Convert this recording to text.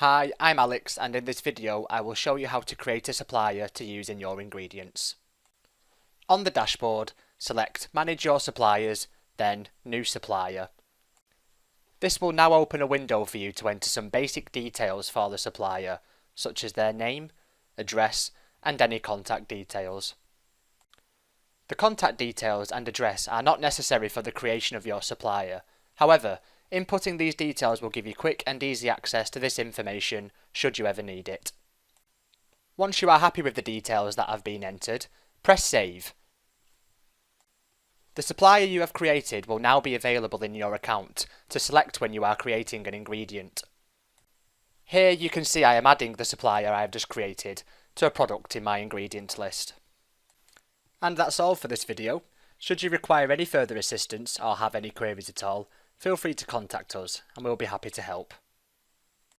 Hi, I'm Alex, and in this video I will show you how to create a supplier to use in your ingredients. On the dashboard, select Manage Your Suppliers, then New Supplier. This will now open a window for you to enter some basic details for the supplier, such as their name, address, and any contact details. The contact details and address are not necessary for the creation of your supplier. However, inputting these details will give you quick and easy access to this information should you ever need it. Once you are happy with the details that have been entered, press Save. The supplier you have created will now be available in your account to select when you are creating an ingredient. Here you can see I am adding the supplier I have just created to a product in my ingredient list. And that's all for this video. Should you require any further assistance or have any queries at all, feel free to contact us and we'll be happy to help.